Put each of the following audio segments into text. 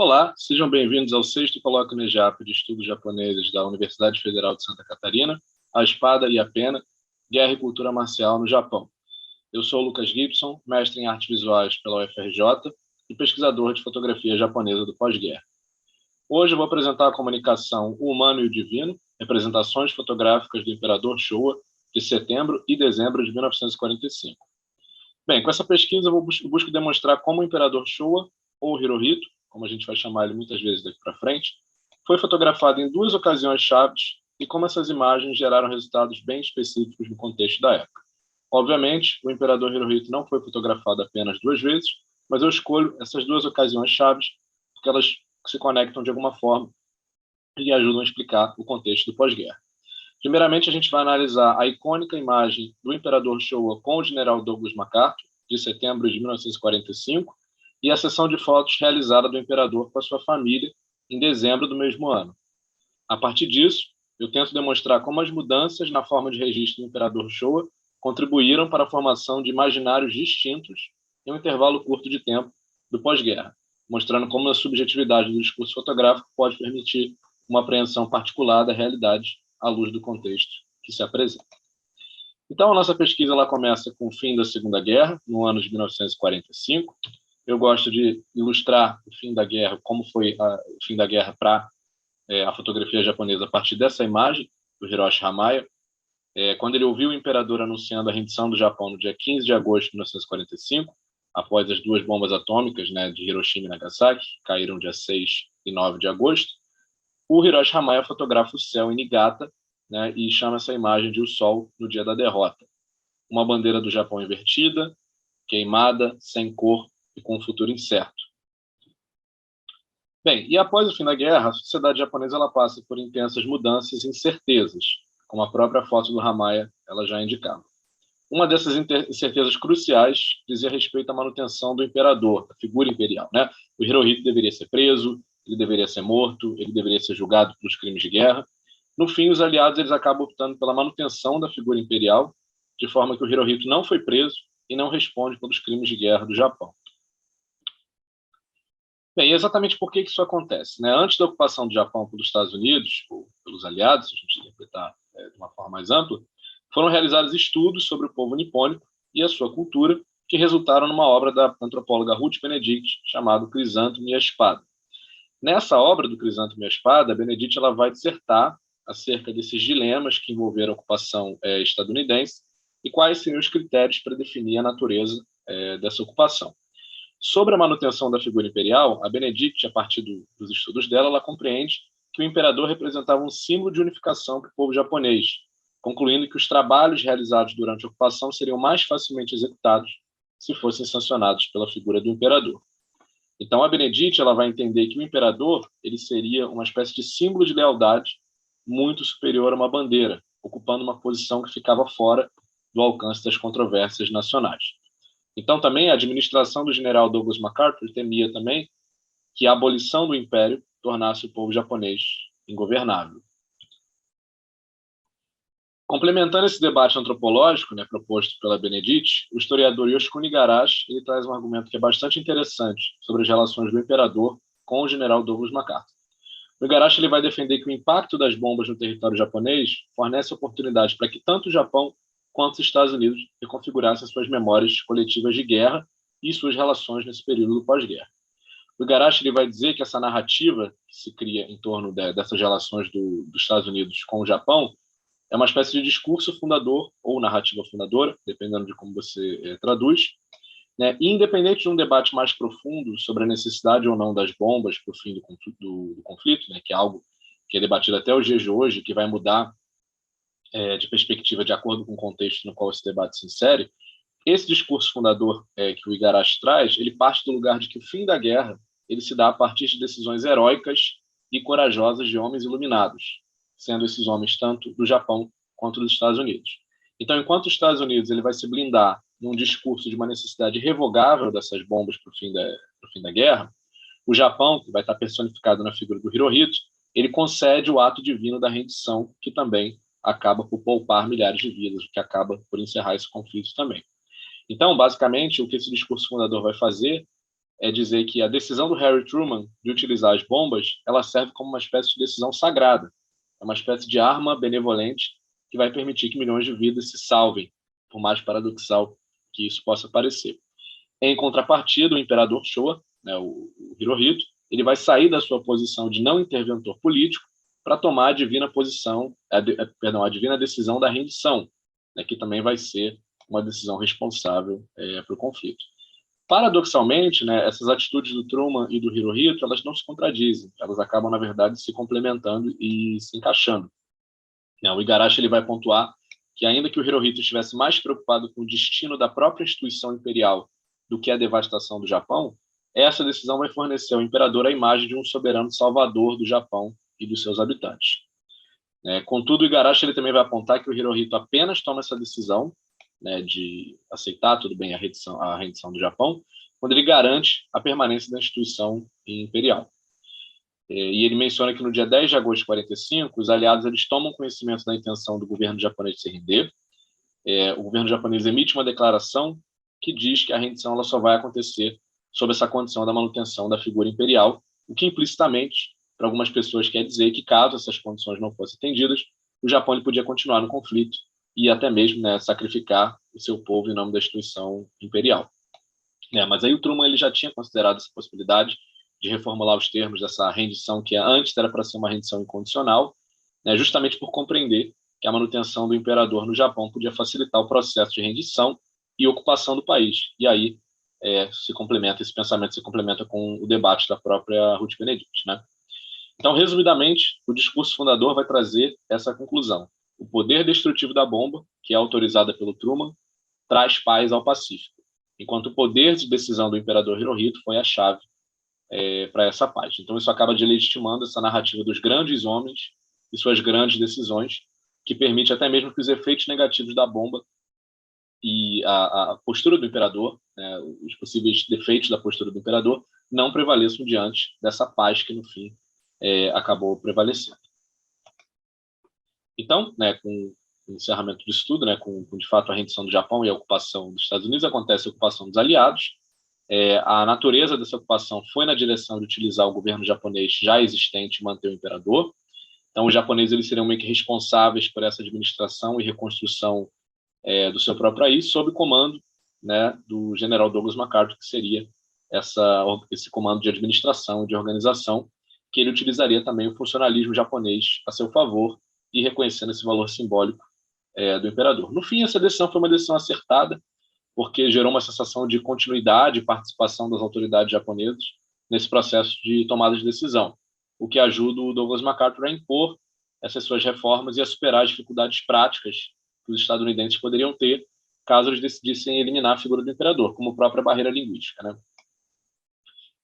Olá, sejam bem-vindos ao sexto Colóquio NEJAP de Estudos Japoneses da Universidade Federal de Santa Catarina, A Espada e a Pena, Guerra e Cultura Marcial no Japão. Eu sou Lucas Gibson, mestre em artes visuais pela UFRJ e pesquisador de fotografia japonesa do pós-guerra. Hoje eu vou apresentar a comunicação O Humano e o Divino, representações fotográficas do Imperador Showa de setembro e dezembro de 1945. Bem, com essa pesquisa eu busco demonstrar como o Imperador Showa, ou Hirohito, como a gente vai chamar ele muitas vezes daqui para frente, foi fotografado em duas ocasiões chaves e como essas imagens geraram resultados bem específicos no contexto da época. Obviamente, o Imperador Hirohito não foi fotografado apenas duas vezes, mas eu escolho essas duas ocasiões chaves porque elas se conectam de alguma forma e ajudam a explicar o contexto do pós-guerra. Primeiramente, a gente vai analisar a icônica imagem do Imperador Showa com o general Douglas MacArthur, de setembro de 1945, e a sessão de fotos realizada do imperador com a sua família em dezembro do mesmo ano. A partir disso, eu tento demonstrar como as mudanças na forma de registro do imperador Showa contribuíram para a formação de imaginários distintos em um intervalo curto de tempo do pós-guerra, mostrando como a subjetividade do discurso fotográfico pode permitir uma apreensão particular da realidade à luz do contexto que se apresenta. Então, a nossa pesquisa ela começa com o fim da Segunda Guerra, no ano de 1945. Eu gosto de ilustrar o fim da guerra, como foi o fim da guerra para a fotografia japonesa a partir dessa imagem, do Hiroshi Hamaya. Quando ele ouviu o imperador anunciando a rendição do Japão no dia 15 de agosto de 1945, após as duas bombas atômicas, né, de Hiroshima e Nagasaki, que caíram dia 6 e 9 de agosto, o Hiroshi Hamaya fotografa o céu em Niigata, né, e chama essa imagem de O Sol no Dia da Derrota. Uma bandeira do Japão invertida, queimada, sem cor e com um futuro incerto. Bem, e após o fim da guerra, a sociedade japonesa ela passa por intensas mudanças e incertezas, como a própria foto do Hamaya ela já indicava. Uma dessas incertezas cruciais dizia respeito à manutenção do imperador, da figura imperial, né? O Hirohito deveria ser preso, ele deveria ser morto, ele deveria ser julgado pelos crimes de guerra. No fim, os aliados eles acabam optando pela manutenção da figura imperial, de forma que o Hirohito não foi preso e não responde pelos crimes de guerra do Japão. Bem, exatamente por que isso acontece, né? Antes da ocupação do Japão pelos Estados Unidos, ou pelos aliados, se a gente interpretar de uma forma mais ampla, foram realizados estudos sobre o povo nipônico e a sua cultura, que resultaram numa obra da antropóloga Ruth Benedict, chamada Crisântemo e a Espada. Nessa obra do Crisântemo e a Espada, a Benedict ela vai dissertar acerca desses dilemas que envolveram a ocupação estadunidense e quais seriam os critérios para definir a natureza dessa ocupação. Sobre a manutenção da figura imperial, a Benedict, a partir dos estudos dela, ela compreende que o imperador representava um símbolo de unificação para o povo japonês, concluindo que os trabalhos realizados durante a ocupação seriam mais facilmente executados se fossem sancionados pela figura do imperador. Então, a Benedict ela vai entender que o imperador ele seria uma espécie de símbolo de lealdade muito superior a uma bandeira, ocupando uma posição que ficava fora do alcance das controvérsias nacionais. Então, também a administração do general Douglas MacArthur temia também que a abolição do império tornasse o povo japonês ingovernável. Complementando esse debate antropológico, né, proposto pela Benedict, o historiador Yoshikuni Igarashi ele traz um argumento que é bastante interessante sobre as relações do imperador com o general Douglas MacArthur. O Igarashi ele vai defender que o impacto das bombas no território japonês fornece oportunidade para que tanto o Japão quanto os Estados Unidos reconfigurassem suas memórias coletivas de guerra e suas relações nesse período do pós-guerra. O Igarashi ele vai dizer que essa narrativa que se cria em torno dessas relações dos Estados Unidos com o Japão é uma espécie de discurso fundador ou narrativa fundadora, dependendo de como você traduz, né? E independente de um debate mais profundo sobre a necessidade ou não das bombas para o fim do conflito, né? Que é algo que é debatido até os dias de hoje, que vai mudar de perspectiva de acordo com o contexto no qual esse debate se insere, esse discurso fundador que o Igarashi traz, ele parte do lugar de que o fim da guerra ele se dá a partir de decisões heróicas e corajosas de homens iluminados, sendo esses homens tanto do Japão quanto dos Estados Unidos. Então, enquanto os Estados Unidos ele vai se blindar num discurso de uma necessidade irrevogável dessas bombas para o fim da guerra, o Japão, que vai estar personificado na figura do Hirohito, ele concede o ato divino da rendição, que também acaba por poupar milhares de vidas, o que acaba por encerrar esse conflito também. Então, basicamente, o que esse discurso fundador vai fazer é dizer que a decisão do Harry Truman de utilizar as bombas, ela serve como uma espécie de decisão sagrada. É uma espécie de arma benevolente que vai permitir que milhões de vidas se salvem, por mais paradoxal que isso possa parecer. Em contrapartida, o imperador Showa, né, o Hirohito, ele vai sair da sua posição de não interventor político para tomar a divina a divina decisão da rendição, né, que também vai ser uma decisão responsável para o conflito. Paradoxalmente, né, essas atitudes do Truman e do Hirohito, elas não se contradizem, elas acabam, na verdade, se complementando e se encaixando. Né, o Igarashi ele vai pontuar que, ainda que o Hirohito estivesse mais preocupado com o destino da própria instituição imperial do que a devastação do Japão, essa decisão vai fornecer ao imperador a imagem de um soberano salvador do Japão e dos seus habitantes. Contudo, o Igarashi ele também vai apontar que o Hirohito apenas toma essa decisão, né, de aceitar, tudo bem, a rendição do Japão, quando ele garante a permanência da instituição imperial. E ele menciona que no dia 10 de agosto de 45, os aliados eles tomam conhecimento da intenção do governo japonês de se render. O governo japonês emite uma declaração que diz que a rendição ela só vai acontecer sob essa condição da manutenção da figura imperial, o que implicitamente, para algumas pessoas, quer dizer que, caso essas condições não fossem atendidas, o Japão ele podia continuar no conflito e até mesmo, né, sacrificar o seu povo em nome da instituição imperial. Mas aí o Truman ele já tinha considerado essa possibilidade de reformular os termos dessa rendição, que antes era para ser uma rendição incondicional, né, justamente por compreender que a manutenção do imperador no Japão podia facilitar o processo de rendição e ocupação do país. E aí esse pensamento se complementa com o debate da própria Ruth Benedict, né? Então, resumidamente, o discurso fundador vai trazer essa conclusão. O poder destrutivo da bomba, que é autorizada pelo Truman, traz paz ao Pacífico, enquanto o poder de decisão do imperador Hirohito foi a chave para essa paz. Então, isso acaba de legitimando essa narrativa dos grandes homens e suas grandes decisões, que permite até mesmo que os efeitos negativos da bomba e a postura do imperador, né, os possíveis defeitos da postura do imperador, não prevaleçam diante dessa paz que, no fim, acabou prevalecendo. Então, né, com o encerramento do estudo, né, com, de fato, a rendição do Japão e a ocupação dos Estados Unidos, acontece a ocupação dos aliados. A natureza dessa ocupação foi na direção de utilizar o governo japonês já existente e manter o imperador. Então, os japoneses eles seriam meio que responsáveis por essa administração e reconstrução do seu próprio país, sob o comando, né, do general Douglas MacArthur, que seria esse comando de administração e de organização, que ele utilizaria também o funcionalismo japonês a seu favor e reconhecendo esse valor simbólico do imperador. No fim, essa decisão foi uma decisão acertada, porque gerou uma sensação de continuidade e participação das autoridades japonesas nesse processo de tomada de decisão, o que ajuda o Douglas MacArthur a impor essas suas reformas e a superar as dificuldades práticas que os estadunidenses poderiam ter caso eles decidissem eliminar a figura do imperador, como a própria barreira linguística, né?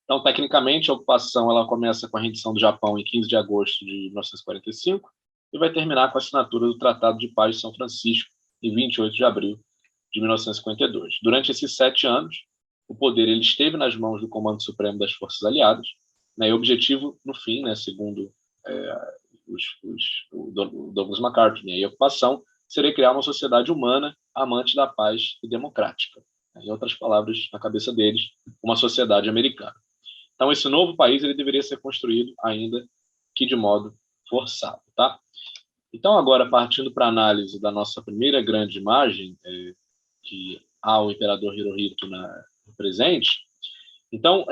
Então, tecnicamente, a ocupação ela começa com a rendição do Japão em 15 de agosto de 1945 e vai terminar com a assinatura do Tratado de Paz de São Francisco em 28 de abril de 1952. Durante esses 7 anos, o poder ele esteve nas mãos do Comando Supremo das Forças Aliadas, né, e o objetivo, no fim, né, segundo o Douglas MacArthur, né, e a ocupação, seria criar uma sociedade humana, amante da paz e democrática. Em outras palavras, na cabeça deles, uma sociedade americana. Então, esse novo país ele deveria ser construído, ainda que de modo forçado. Tá? Então, agora, partindo para a análise da nossa primeira grande imagem, que há o imperador Hirohito no presente, então,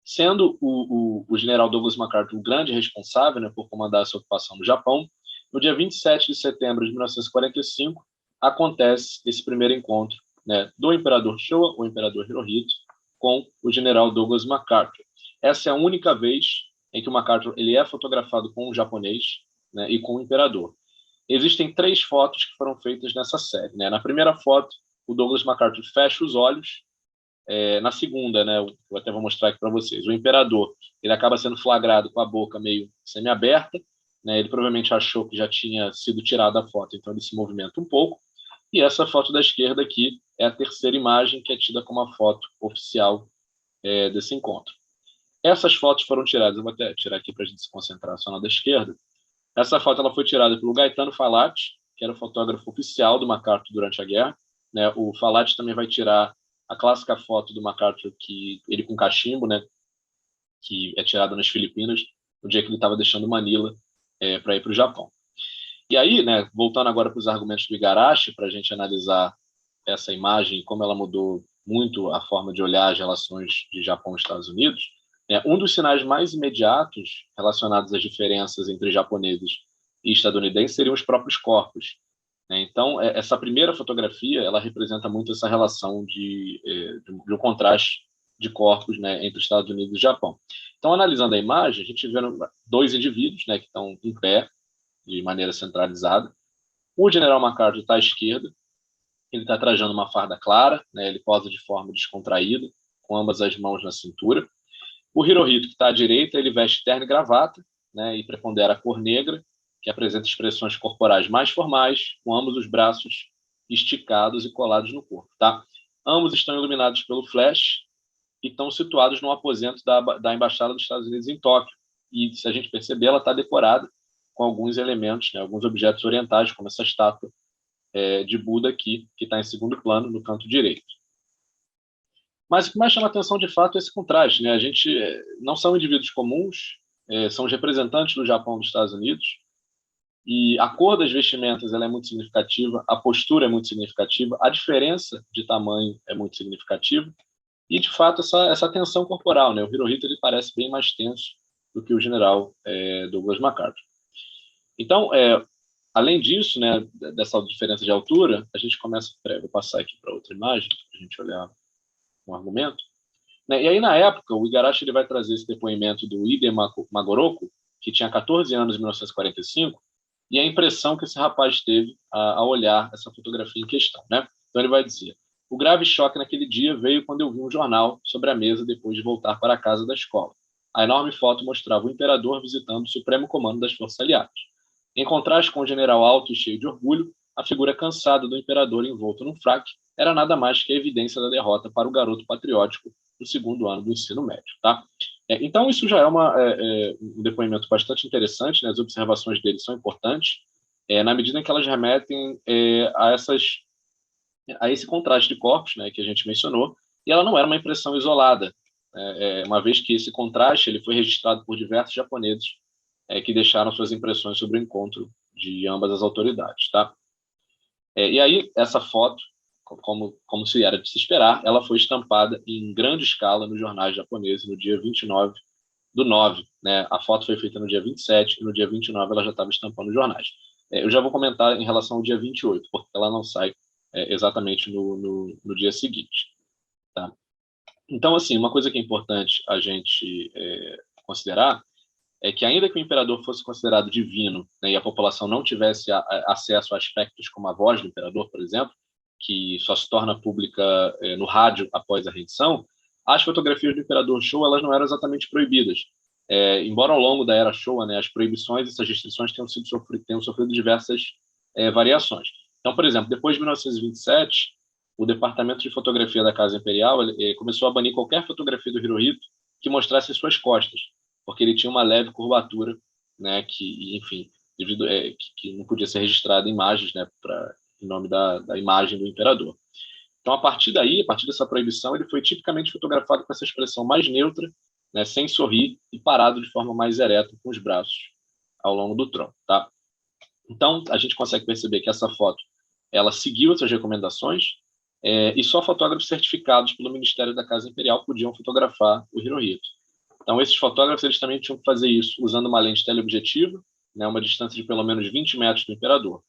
sendo o general Douglas MacArthur o grande responsável, né, por comandar essa ocupação do Japão, no dia 27 de setembro de 1945, acontece esse primeiro encontro, né, do imperador Showa, o imperador Hirohito, com o general Douglas MacArthur. Essa é a única vez em que o MacArthur ele é fotografado com um japonês, né, e com o imperador. Existem 3 fotos que foram feitas nessa série. Né? Na primeira foto, o Douglas MacArthur fecha os olhos. Na segunda, né, eu até vou mostrar aqui para vocês, o imperador ele acaba sendo flagrado com a boca meio semi-aberta. Né? Ele provavelmente achou que já tinha sido tirada a foto, então ele se movimenta um pouco. E essa foto da esquerda aqui é a terceira imagem que é tida como a foto oficial desse encontro. Essas fotos foram tiradas, eu vou até tirar aqui para a gente se concentrar só na da esquerda. Essa foto ela foi tirada pelo Gaetano Falati, que era o fotógrafo oficial do MacArthur durante a guerra. Né? O Falati também vai tirar a clássica foto do MacArthur, que ele com cachimbo, né, que é tirada nas Filipinas, no dia que ele estava deixando Manila para ir para o Japão. E aí, né, voltando agora para os argumentos do Igarashi, para a gente analisar essa imagem e como ela mudou muito a forma de olhar as relações de Japão e Estados Unidos, um dos sinais mais imediatos relacionados às diferenças entre japoneses e estadunidenses seriam os próprios corpos. Então, essa primeira fotografia, ela representa muito essa relação de um contraste de corpos, né, entre os Estados Unidos e o Japão. Então, analisando a imagem, a gente vê dois indivíduos, né, que estão em pé, de maneira centralizada. O general MacArthur está à esquerda, ele está trajando uma farda clara, né, ele posa de forma descontraída, com ambas as mãos na cintura. O Hirohito, que está à direita, ele veste terno e gravata, né, e prepondera a cor negra, que apresenta expressões corporais mais formais, com ambos os braços esticados e colados no corpo. Tá? Ambos estão iluminados pelo flash e estão situados no aposento da Embaixada dos Estados Unidos em Tóquio. E, se a gente perceber, ela está decorada com alguns elementos, né, alguns objetos orientais, como essa estátua de Buda aqui, que está em segundo plano, no canto direito. Mas o que mais chama a atenção, de fato, é esse contraste. Né? A gente não são indivíduos comuns, são os representantes do Japão e dos Estados Unidos, e a cor das vestimentas ela é muito significativa, a postura é muito significativa, a diferença de tamanho é muito significativa, e, de fato, essa tensão corporal. Né? O Hirohito ele parece bem mais tenso do que o general Douglas MacArthur. Então, além disso, né, dessa diferença de altura, a gente começa... Vou passar aqui para outra imagem, para a gente olhar um argumento. Né? E aí, na época, o Igarashi ele vai trazer esse depoimento do Ide Magoroko, que tinha 14 anos em 1945, e a impressão que esse rapaz teve ao olhar essa fotografia em questão. Né? Então, ele vai dizer: o grave choque naquele dia veio quando eu vi um jornal sobre a mesa depois de voltar para a casa da escola. A enorme foto mostrava o imperador visitando o supremo comando das forças aliadas. Em contraste com o general alto e cheio de orgulho, a figura cansada do imperador envolto num fraque era nada mais que a evidência da derrota para o garoto patriótico do segundo ano do ensino médio. Tá? Então, isso já é um depoimento bastante interessante, né? As observações dele são importantes, na medida em que elas remetem a esse contraste de corpos, né, que a gente mencionou, e ela não era uma impressão isolada, uma vez que esse contraste ele foi registrado por diversos japoneses que deixaram suas impressões sobre o encontro de ambas as autoridades. Tá? E aí, essa foto, como se era de se esperar, ela foi estampada em grande escala nos jornais japoneses no dia 29/9. Né? A foto foi feita no dia 27 e no dia 29 ela já estava estampando os jornais. Eu já vou comentar em relação ao dia 28, porque ela não sai exatamente no dia seguinte. Tá? Então, assim, uma coisa que é importante a gente considerar é que, ainda que o imperador fosse considerado divino, né, e a população não tivesse acesso a aspectos como a voz do imperador, por exemplo, que só se torna pública no rádio após a rendição, as fotografias do imperador Showa elas não eram exatamente proibidas. Embora ao longo da era Showa, né, as proibições e essas restrições tenham sofrido diversas variações. Então, por exemplo, depois de 1927, o Departamento de Fotografia da Casa Imperial começou a banir qualquer fotografia do Hirohito que mostrasse suas costas, porque ele tinha uma leve curvatura, né, que, enfim, que não podia ser registrada em imagens, né, em nome da imagem do imperador. Então, a partir dessa proibição, ele foi tipicamente fotografado com essa expressão mais neutra, né, sem sorrir e parado de forma mais ereta, com os braços ao longo do tronco. Tá? Então, a gente consegue perceber que essa foto ela seguiu essas recomendações, e só fotógrafos certificados pelo Ministério da Casa Imperial podiam fotografar o Hirohito. Então, esses fotógrafos eles também tinham que fazer isso usando uma lente teleobjetiva, né, uma distância de pelo menos 20 metros do imperador.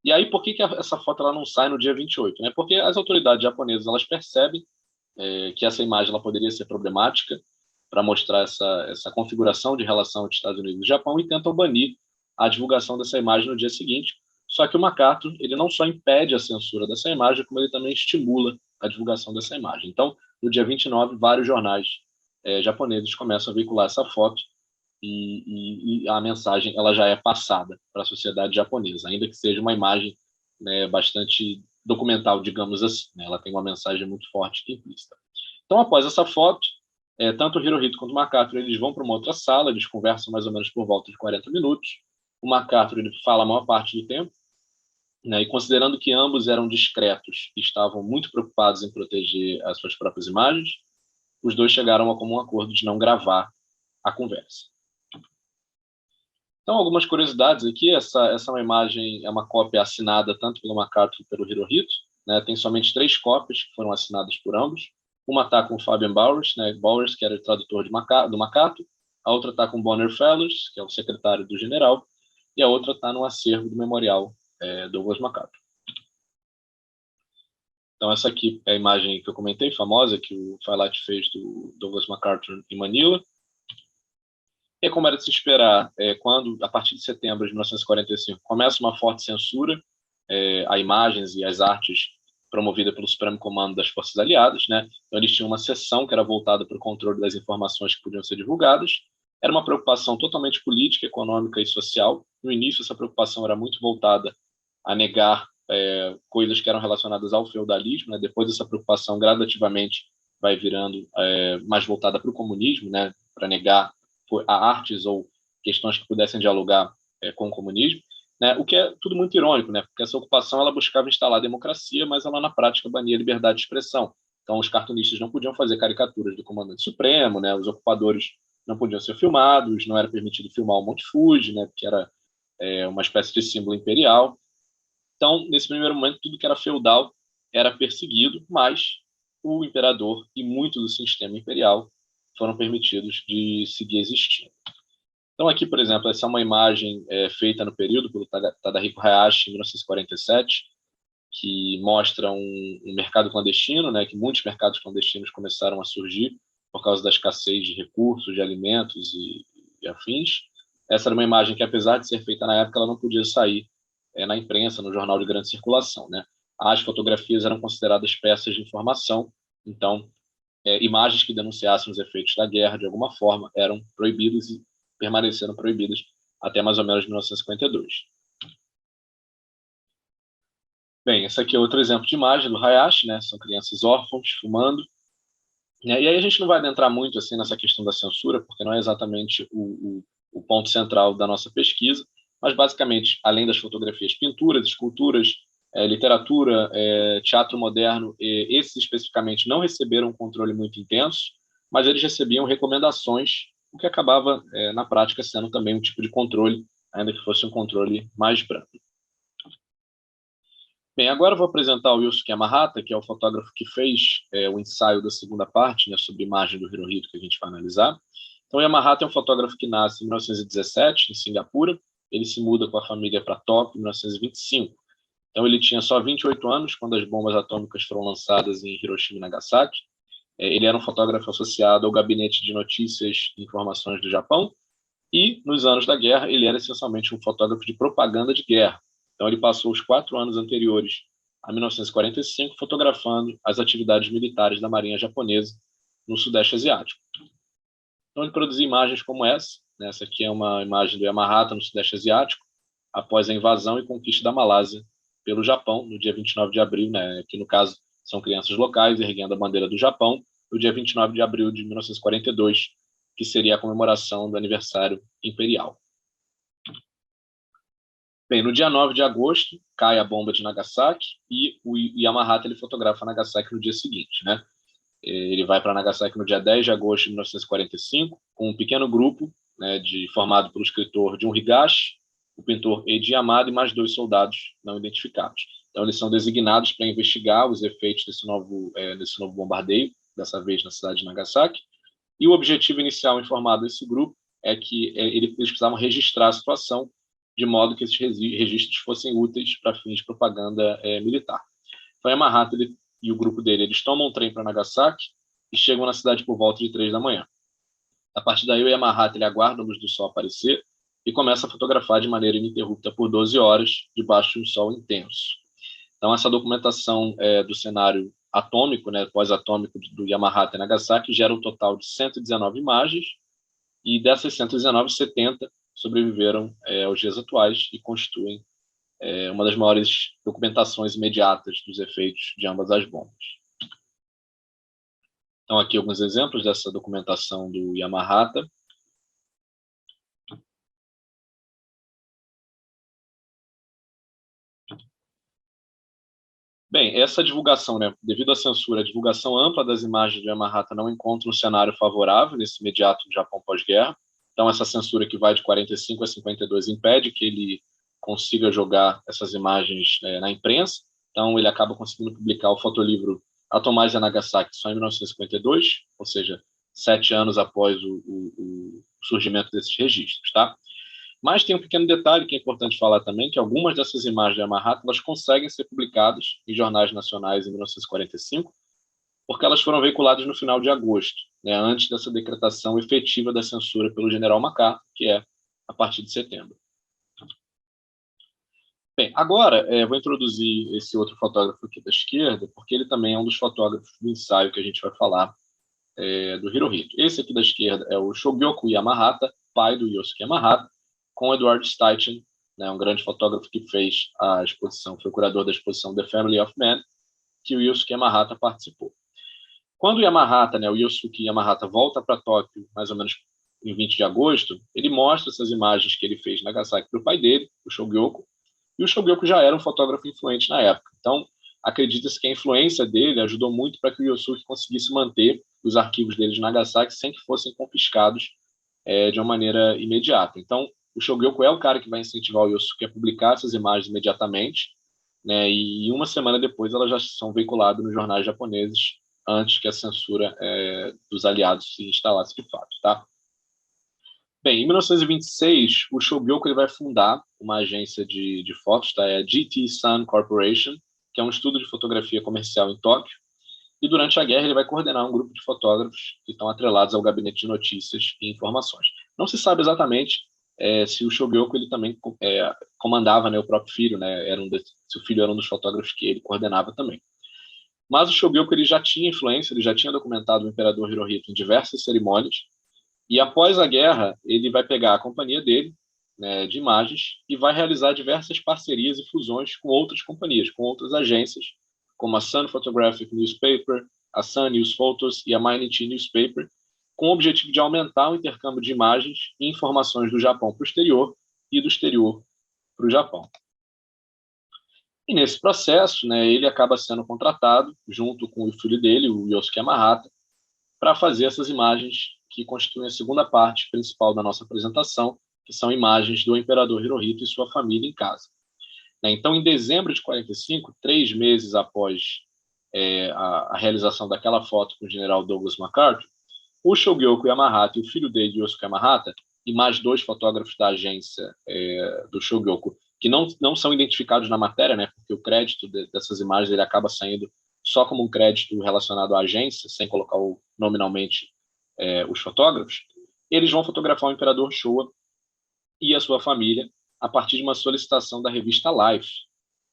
E aí, por que essa foto ela não sai no dia 28? Né? Porque as autoridades japonesas elas percebem que essa imagem ela poderia ser problemática para mostrar essa configuração de relação entre Estados Unidos e Japão e tentam banir a divulgação dessa imagem no dia seguinte. Só que o MacArthur ele não só impede a censura dessa imagem, como ele também estimula a divulgação dessa imagem. Então, no dia 29, vários jornais japoneses começam a veicular essa foto e a mensagem ela já é passada para a sociedade japonesa, ainda que seja uma imagem, né, bastante documental, digamos assim. Né? Ela tem uma mensagem muito forte e implícita. Então, após essa foto, tanto o Hirohito quanto o MacArthur eles vão para uma outra sala, eles conversam mais ou menos por volta de 40 minutos. O MacArthur ele fala a maior parte do tempo, né? E considerando que ambos eram discretos e estavam muito preocupados em proteger as suas próprias imagens, os dois chegaram a comum acordo de não gravar a conversa. Então, algumas curiosidades aqui. Essa é uma imagem, é uma cópia assinada tanto pelo MacArthur quanto pelo Hirohito, né? Tem somente 3 cópias que foram assinadas por ambos. Uma está com Fabian Bowers, né? Bowers, que era o tradutor do MacArthur. A outra está com Bonner Fellows, que é o secretário do general. E a outra está no acervo do memorial Douglas MacArthur. Então, essa aqui é a imagem que eu comentei, famosa, que o Faillat fez do Douglas MacArthur em Manila. E como era de se esperar, quando, a partir de setembro de 1945, começa uma forte censura a imagens e as artes promovida pelo Supremo Comando das Forças Aliadas, né? Então, eles tinham uma seção que era voltada para o controle das informações que podiam ser divulgadas. Era uma preocupação totalmente política, econômica e social. No início, essa preocupação era muito voltada a negar coisas que eram relacionadas ao feudalismo, né? Depois, essa preocupação gradativamente vai virando mais voltada para o comunismo, né? Para negar a artes ou questões que pudessem dialogar com o comunismo, né? O que é tudo muito irônico, né? Porque essa ocupação ela buscava instalar a democracia, mas ela na prática bania a liberdade de expressão. Então os cartunistas não podiam fazer caricaturas do comandante supremo, né? Os ocupadores não podiam ser filmados, não era permitido filmar o Monte Fuji, né? Que era uma espécie de símbolo imperial. Então, nesse primeiro momento, tudo que era feudal era perseguido, mas o imperador e muito do sistema imperial foram permitidos de seguir existindo. Então, aqui, por exemplo, essa é uma imagem feita no período pelo Tadahiko Hayashi, em 1947, que mostra um mercado clandestino, né, que muitos mercados clandestinos começaram a surgir por causa da escassez de recursos, de alimentos e afins. Essa era uma imagem que, apesar de ser feita na época, ela não podia sair na imprensa, no jornal de grande circulação, né? As fotografias eram consideradas peças de informação, então imagens que denunciassem os efeitos da guerra de alguma forma eram proibidas e permaneceram proibidas até mais ou menos 1952. Bem, esse aqui é outro exemplo de imagem do Hayashi, né? São crianças órfãos fumando. E aí a gente não vai adentrar muito assim nessa questão da censura, porque não é exatamente o ponto central da nossa pesquisa, mas basicamente, além das fotografias, pinturas, esculturas, literatura, teatro moderno, esses especificamente não receberam um controle muito intenso, mas eles recebiam recomendações, o que acabava, na prática, sendo também um tipo de controle, ainda que fosse um controle mais brando. Bem, agora eu vou apresentar o Yusuke Yamahata, que é o fotógrafo que fez o ensaio da segunda parte, né, sobre imagem do Hirohito, que a gente vai analisar. Então, Yamahata é um fotógrafo que nasce em 1917, em Singapura. Ele se muda com a família para Tóquio em 1925. Então, ele tinha só 28 anos quando as bombas atômicas foram lançadas em Hiroshima e Nagasaki. Ele era um fotógrafo associado ao Gabinete de Notícias e Informações do Japão. E, nos anos da guerra, ele era essencialmente um fotógrafo de propaganda de guerra. Então, ele passou os 4 anos anteriores a 1945 fotografando as atividades militares da Marinha Japonesa no Sudeste Asiático. Então, ele produziu imagens como essa. Né? Essa aqui é uma imagem do Yamahata no Sudeste Asiático, após a invasão e conquista da Malásia pelo Japão, no dia 29 de abril, né? Que no caso são crianças locais erguendo a bandeira do Japão, no dia 29 de abril de 1942, que seria a comemoração do aniversário imperial. Bem, no dia 9 de agosto, cai a bomba de Nagasaki e o Yamahata ele fotografa Nagasaki no dia seguinte, né? Ele vai para Nagasaki no dia 10 de agosto de 1945, com um pequeno grupo, né, formado pelo escritor Jun Higashi, o pintor Eiji Yamada e mais 2 soldados não identificados. Então, eles são designados para investigar os efeitos desse novo bombardeio, dessa vez na cidade de Nagasaki. E o objetivo inicial informado desse grupo é que eles precisavam registrar a situação de modo que esses registros fossem úteis para fins de propaganda militar. Então, Yamahata e o grupo dele, eles tomam um trem para Nagasaki e chegam na cidade por volta de 3 da manhã. A partir daí, o Yamahata ele aguarda a luz do sol aparecer e começa a fotografar de maneira ininterrupta por 12 horas, debaixo de um sol intenso. Então, essa documentação do cenário atômico, né, pós-atômico do Yamahata e Nagasaki, gera um total de 119 imagens, e dessas 119, 70 sobreviveram aos dias atuais e constituem uma das maiores documentações imediatas dos efeitos de ambas as bombas. Então, aqui alguns exemplos dessa documentação do Yamahata. Bem, essa divulgação, né, devido à censura, a divulgação ampla das imagens de Yamahata não encontra um cenário favorável nesse imediato Japão pós-guerra. Então, essa censura que vai de 45 a 52 impede que ele consiga jogar essas imagens na imprensa. Então, ele acaba conseguindo publicar o fotolivro Atomais e Nagasaki só em 1952, ou seja, 7 anos após o surgimento desses registros, tá? Mas tem um pequeno detalhe que é importante falar também, que algumas dessas imagens de Yamahata elas conseguem ser publicadas em jornais nacionais em 1945, porque elas foram veiculadas no final de agosto, né, antes dessa decretação efetiva da censura pelo general MacArthur, que é a partir de setembro. Bem, agora vou introduzir esse outro fotógrafo aqui da esquerda, porque ele também é um dos fotógrafos do ensaio que a gente vai falar do Hirohito. Esse aqui da esquerda é o Shogyoku Yamahata, pai do Yosuke Yamahata, com Edward Steichen, né, um grande fotógrafo que fez a exposição, foi o curador da exposição The Family of Man, que o Yosuke Yamahata participou. Quando o Yamahata, né, o Yosuke Yamahata, volta para Tóquio, mais ou menos em 20 de agosto, ele mostra essas imagens que ele fez na Nagasaki para o pai dele, o Shogyoku, e o Shogyoku já era um fotógrafo influente na época. Então, acredita-se que a influência dele ajudou muito para que o Yosuke conseguisse manter os arquivos dele de Nagasaki sem que fossem confiscados de uma maneira imediata. Então, o Shogyoku é o cara que vai incentivar o Yosuke a publicar essas imagens imediatamente, né, e uma semana depois elas já são veiculadas nos jornais japoneses antes que a censura dos aliados se instalasse de fato, tá? Bem, em 1926, o Shogyoku ele vai fundar uma agência de fotos, tá? É a GT Sun Corporation, que é um estudo de fotografia comercial em Tóquio, e durante a guerra ele vai coordenar um grupo de fotógrafos que estão atrelados ao gabinete de notícias e informações. Não se sabe exatamente se o Shogyoku ele também comandava, né, o próprio filho, né, se o filho era um dos fotógrafos que ele coordenava também. Mas o Shogyoku ele já tinha influência, ele já tinha documentado o imperador Hirohito em diversas cerimônias, e após a guerra ele vai pegar a companhia dele, né, de imagens, e vai realizar diversas parcerias e fusões com outras companhias, com outras agências, como a Sun Photographic Newspaper, a Sun News Photos e a Mainichi Newspaper, com o objetivo de aumentar o intercâmbio de imagens e informações do Japão para o exterior e do exterior para o Japão. E nesse processo, né, ele acaba sendo contratado, junto com o filho dele, o Yosuke Yamahata, para fazer essas imagens que constituem a segunda parte principal da nossa apresentação, que são imagens do imperador Hirohito e sua família em casa. Então, em dezembro de 45, 3 meses após a realização daquela foto com o general Douglas MacArthur, o Shogyoku Yamahata e o filho dele, Yosuke Yamahata, e mais 2 fotógrafos da agência do Shogyoku, que não são identificados na matéria, né, porque o crédito dessas imagens ele acaba saindo só como um crédito relacionado à agência, sem colocar nominalmente os fotógrafos, eles vão fotografar o imperador Showa e a sua família a partir de uma solicitação da revista Life.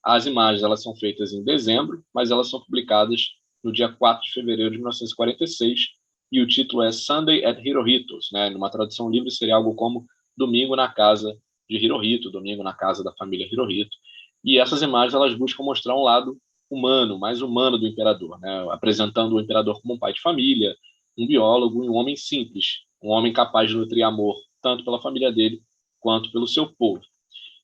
As imagens elas são feitas em dezembro, mas elas são publicadas no dia 4 de fevereiro de 1946, e o título é Sunday at Hirohito's, né? Numa tradução livre seria algo como Domingo na casa de Hirohito, Domingo na casa da família Hirohito. E essas imagens elas buscam mostrar um lado humano, mais humano do imperador, né? Apresentando o imperador como um pai de família, um biólogo e um homem simples, um homem capaz de nutrir amor tanto pela família dele quanto pelo seu povo.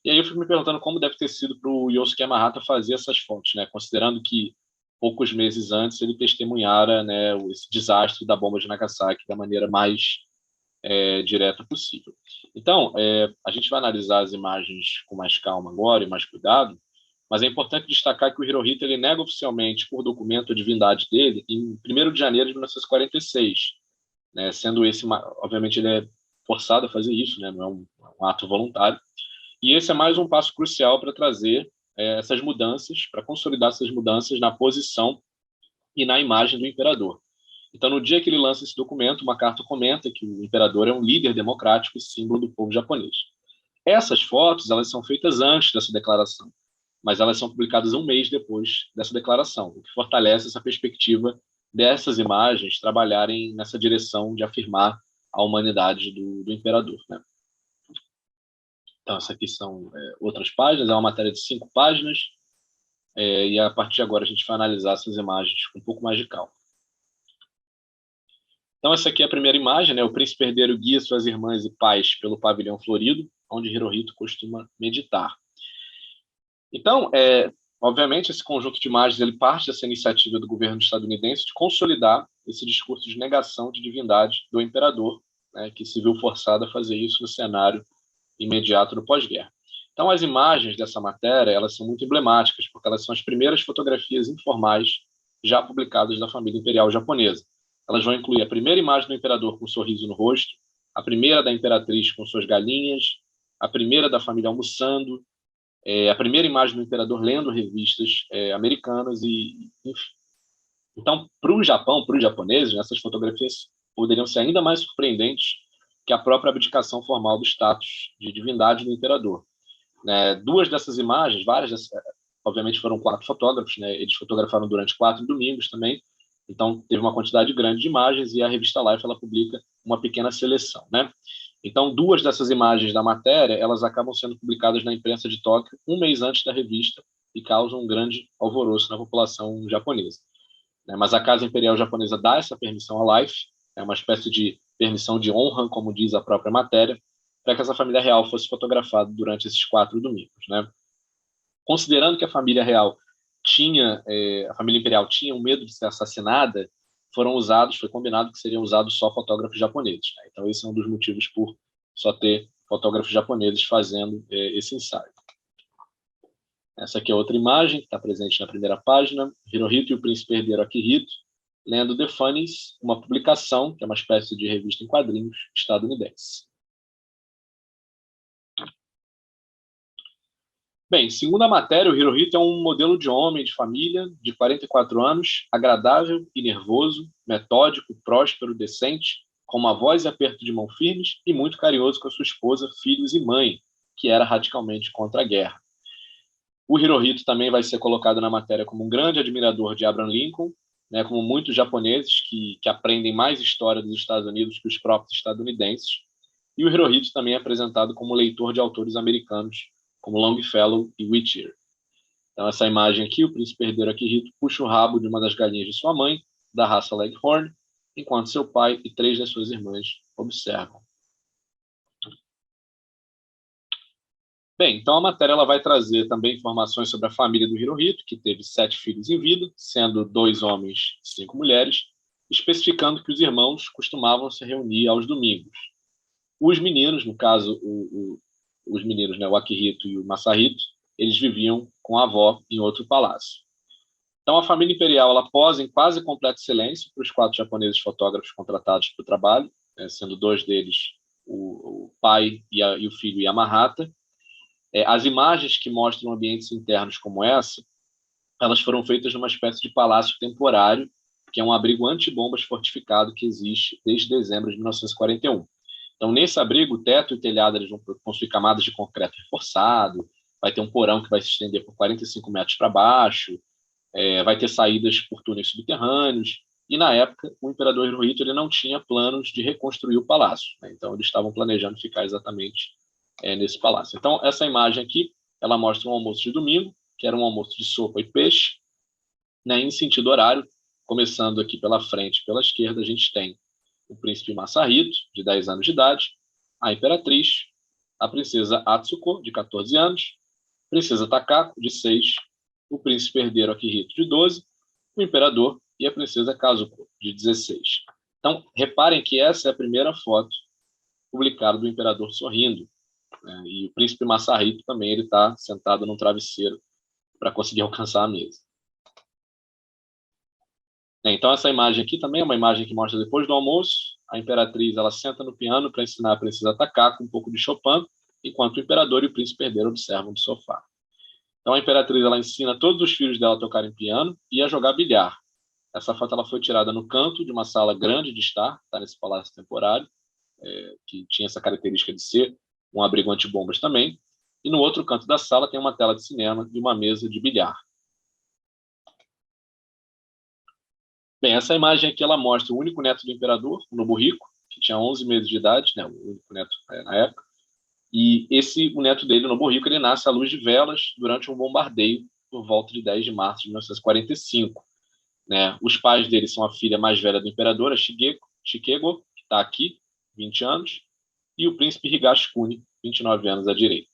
E aí eu fico me perguntando como deve ter sido para o Yosuke Yamahata fazer essas fotos, né? Considerando que poucos meses antes ele testemunhara, né, esse desastre da bomba de Nagasaki da maneira mais direta possível. Então, a gente vai analisar as imagens com mais calma agora e mais cuidado, mas é importante destacar que o Hirohito ele nega oficialmente por documento a divindade dele em 1º de janeiro de 1946, né, sendo esse, obviamente, ele é forçado a fazer isso, né, não é um ato voluntário, e esse é mais um passo crucial para trazer essas mudanças, para consolidar essas mudanças na posição e na imagem do imperador. Então, no dia que ele lança esse documento, MacArthur comenta que o imperador é um líder democrático e símbolo do povo japonês. Essas fotos elas são feitas antes dessa declaração, mas elas são publicadas um mês depois dessa declaração, o que fortalece essa perspectiva dessas imagens trabalharem nessa direção de afirmar a humanidade do imperador, né? Então, essas aqui são outras páginas, é uma matéria de 5 páginas, e a partir de agora a gente vai analisar essas imagens com um pouco mais de calma. Então, essa aqui é a primeira imagem, né? O príncipe herdeiro guia suas irmãs e pais pelo pavilhão florido, onde Hirohito costuma meditar. Então, Obviamente, esse conjunto de imagens ele parte dessa iniciativa do governo estadunidense de consolidar esse discurso de negação de divindade do imperador, né, que se viu forçado a fazer isso no cenário imediato do pós-guerra. Então, as imagens dessa matéria elas são muito emblemáticas, porque elas são as primeiras fotografias informais já publicadas da família imperial japonesa. Elas vão incluir a primeira imagem do imperador com um sorriso no rosto, a primeira da imperatriz com suas galinhas, a primeira da família almoçando, a primeira imagem do imperador lendo revistas americanas e enfim. Então, para o Japão, para os japoneses, essas fotografias poderiam ser ainda mais surpreendentes que a própria abdicação formal do status de divindade do imperador. Duas dessas imagens, obviamente foram 4 fotógrafos, né? Eles fotografaram durante 4 domingos também, então teve uma quantidade grande de imagens e a revista Life ela publica uma pequena seleção, né? Então, 2 dessas imagens da matéria, elas acabam sendo publicadas na imprensa de Tóquio um mês antes da revista e causam um grande alvoroço na população japonesa. Mas a Casa Imperial Japonesa dá essa permissão à Life, é uma espécie de permissão de honra, como diz a própria matéria, para que essa família real fosse fotografada durante esses 4 domingos, né? Considerando que a família real a família imperial tinha um medo de ser assassinada, foi combinado que seriam usados só fotógrafos japoneses, né? Então esse é um dos motivos por só ter fotógrafos japoneses fazendo esse ensaio. Essa aqui é outra imagem que está presente na primeira página, Hirohito e o príncipe herdeiro Akihito, lendo The Funnies, uma publicação, que é uma espécie de revista em quadrinhos estadunidense. Bem, segundo a matéria, o Hirohito é um modelo de homem de família de 44 anos, agradável e nervoso, metódico, próspero, decente, com uma voz e aperto de mão firmes e muito carinhoso com a sua esposa, filhos e mãe, que era radicalmente contra a guerra. O Hirohito também vai ser colocado na matéria como um grande admirador de Abraham Lincoln, né, como muitos japoneses que aprendem mais história dos Estados Unidos que os próprios estadunidenses. E o Hirohito também é apresentado como leitor de autores americanos, como Longfellow e Whittier. Então, essa imagem aqui, o príncipe herdeiro Akihito puxa o rabo de uma das galinhas de sua mãe, da raça Leghorn, enquanto seu pai e 3 das suas irmãs observam. Bem, então a matéria ela vai trazer também informações sobre a família do Hirohito, que teve 7 filhos em vida, sendo 2 homens e 5 mulheres, especificando que os irmãos costumavam se reunir aos domingos. Os meninos, no caso, os meninos, né, o Akihito e o Masahito, eles viviam com a avó em outro palácio. Então, a família imperial ela posa em quase completo silêncio para os 4 japoneses fotógrafos contratados para o trabalho, sendo 2 deles o pai e o filho Yamahata. As imagens que mostram ambientes internos como essa, elas foram feitas numa espécie de palácio temporário, que é um abrigo antibombas fortificado que existe desde dezembro de 1941. Então, nesse abrigo, o teto e o telhado eles vão construir camadas de concreto reforçado, vai ter um porão que vai se estender por 45 metros para baixo, vai ter saídas por túneis subterrâneos, e na época o imperador Hirohito ele não tinha planos de reconstruir o palácio, né? Então eles estavam planejando ficar exatamente nesse palácio. Então essa imagem aqui, ela mostra um almoço de domingo, que era um almoço de sopa e peixe, né, em sentido horário, começando aqui pela frente, pela esquerda, a gente tem o príncipe Masahito, de 10 anos de idade, a imperatriz, a princesa Atsuko, de 14 anos, a princesa Takako, de 6, o príncipe herdeiro Akihito, de 12, o imperador e a princesa Kazuko, de 16. Então, reparem que essa é a primeira foto publicada do imperador sorrindo, né? E o príncipe Masahito também ele está sentado num travesseiro para conseguir alcançar a mesa. Então, essa imagem aqui também é uma imagem que mostra depois do almoço, a imperatriz ela senta no piano para ensinar a princesa Takako um pouco de Chopin, enquanto o imperador e o príncipe herdeiro observam do sofá. Então, a imperatriz ela ensina todos os filhos dela a tocarem piano e a jogar bilhar. Essa foto ela foi tirada no canto de uma sala grande de estar, tá nesse palácio temporário, que tinha essa característica de ser um abrigo antibombas também. E no outro canto da sala tem uma tela de cinema e uma mesa de bilhar. Bem, essa imagem aqui ela mostra o único neto do imperador, o Nobuhiko, que tinha 11 meses de idade, né, o único neto na época. E o neto dele, o Nobuhiko, ele nasce à luz de velas durante um bombardeio por volta de 10 de março de 1945. Né? Os pais dele são a filha mais velha do imperador, a Shikego, que está aqui, 20 anos, e o príncipe Higashikuni, 29 anos à direita.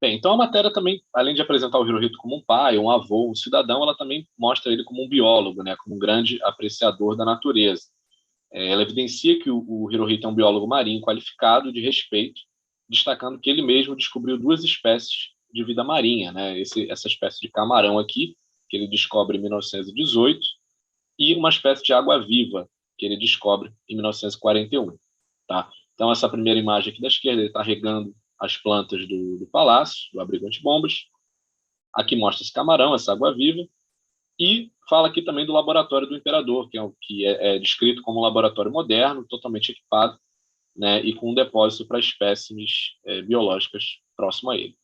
Bem, então a matéria também, além de apresentar o Hirohito como um pai, um avô, um cidadão, ela também mostra ele como um biólogo, né, como um grande apreciador da natureza. Ela evidencia que o Hirohito é um biólogo marinho qualificado de respeito, destacando que ele mesmo descobriu 2 espécies de vida marinha, né? Essa espécie de camarão aqui, que ele descobre em 1918, e uma espécie de água-viva, que ele descobre em 1941. Tá? Então, essa primeira imagem aqui da esquerda, ele está regando as plantas do palácio, do abrigo antibombas. Aqui mostra esse camarão, essa água-viva, e fala aqui também do laboratório do imperador, que é descrito como um laboratório moderno, totalmente equipado, né, e com um depósito para espécimes biológicas próximo a ele.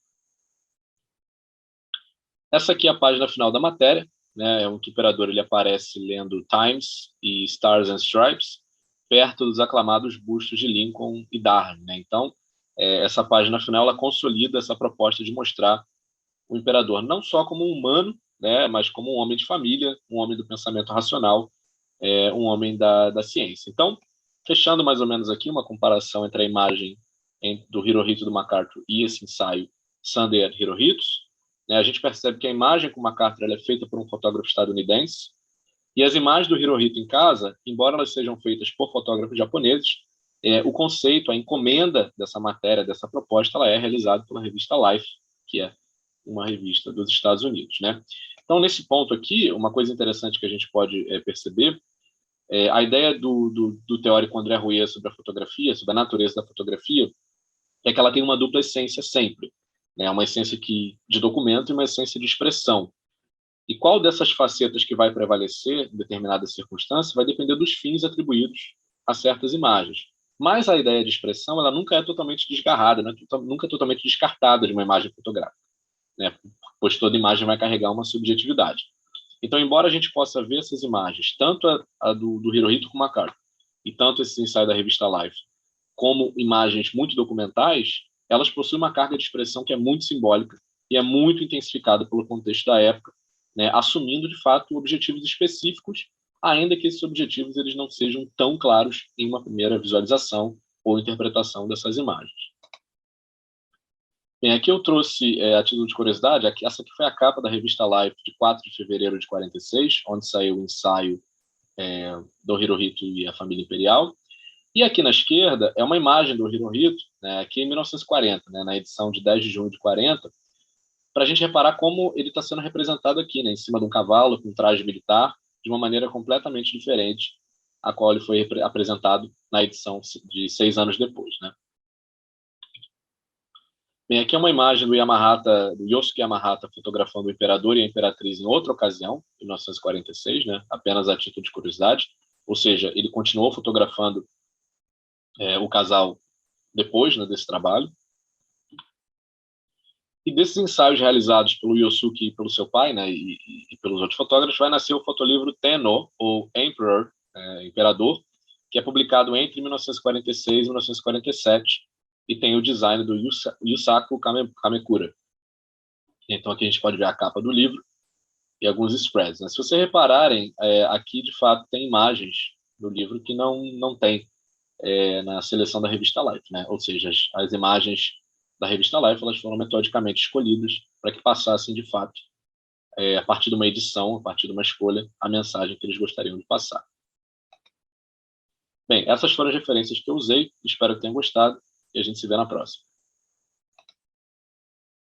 Essa aqui é a página final da matéria, né, o imperador ele aparece lendo Times e Stars and Stripes, perto dos aclamados bustos de Lincoln e Darwin. Né? Então, essa página final ela consolida essa proposta de mostrar o imperador não só como um humano, né, mas como um homem de família, um homem do pensamento racional, um homem da ciência. Então, fechando mais ou menos aqui uma comparação entre a imagem do Hirohito do MacArthur e esse ensaio Sunday at Hirohito's, né, a gente percebe que a imagem com o MacArthur ela é feita por um fotógrafo estadunidense e as imagens do Hirohito em casa, embora elas sejam feitas por fotógrafos japoneses, o conceito, a encomenda dessa matéria, dessa proposta, ela é realizada pela revista Life, que é uma revista dos Estados Unidos, né? Então, nesse ponto aqui, uma coisa interessante que a gente pode perceber a ideia do teórico André Rouet sobre a fotografia, sobre a natureza da fotografia, é que ela tem uma dupla essência sempre, né? Uma essência de documento e uma essência de expressão. E qual dessas facetas que vai prevalecer em determinadas circunstâncias vai depender dos fins atribuídos a certas imagens. Mas a ideia de expressão ela nunca é totalmente desgarrada, né? Nunca é totalmente descartada de uma imagem fotográfica, né? Pois toda imagem vai carregar uma subjetividade. Então, embora a gente possa ver essas imagens, tanto a do Hirohito com MacArthur, e tanto esse ensaio da revista Life, como imagens muito documentais, elas possuem uma carga de expressão que é muito simbólica e é muito intensificada pelo contexto da época, né, assumindo, de fato, objetivos específicos, ainda que esses objetivos eles não sejam tão claros em uma primeira visualização ou interpretação dessas imagens. Bem, aqui eu trouxe, a título de curiosidade, essa aqui foi a capa da revista Life de 4 de fevereiro de 46, onde saiu o ensaio do Hirohito e a família imperial. E aqui na esquerda é uma imagem do Hirohito, né, aqui em 1940, né, na edição de 10 de junho de 40, para a gente reparar como ele está sendo representado aqui, né, em cima de um cavalo, com um traje militar, de uma maneira completamente diferente a qual ele foi apresentado na edição de 6 anos depois. Né? Bem, aqui é uma imagem do Yosuke Yamahata fotografando o imperador e a imperatriz em outra ocasião, em 1946, né? Apenas a título de curiosidade. Ou seja, ele continuou fotografando o casal depois, né, desse trabalho. E desses ensaios realizados pelo Yosuke e pelo seu pai, né, e pelos outros fotógrafos, vai nascer o fotolivro Tenno, ou Emperor, Imperador, que é publicado entre 1946 e 1947, e tem o design do Yusaku Kamekura. Então aqui a gente pode ver a capa do livro e alguns spreads. Né? Se vocês repararem, aqui de fato tem imagens do livro que não tem na seleção da revista Life. Né? Ou seja, as imagens da revista Life elas foram metodicamente escolhidas para que passassem de fato, a partir de uma edição, a partir de uma escolha, a mensagem que eles gostariam de passar. Bem, essas foram as referências que eu usei, espero que tenham gostado e a gente se vê na próxima.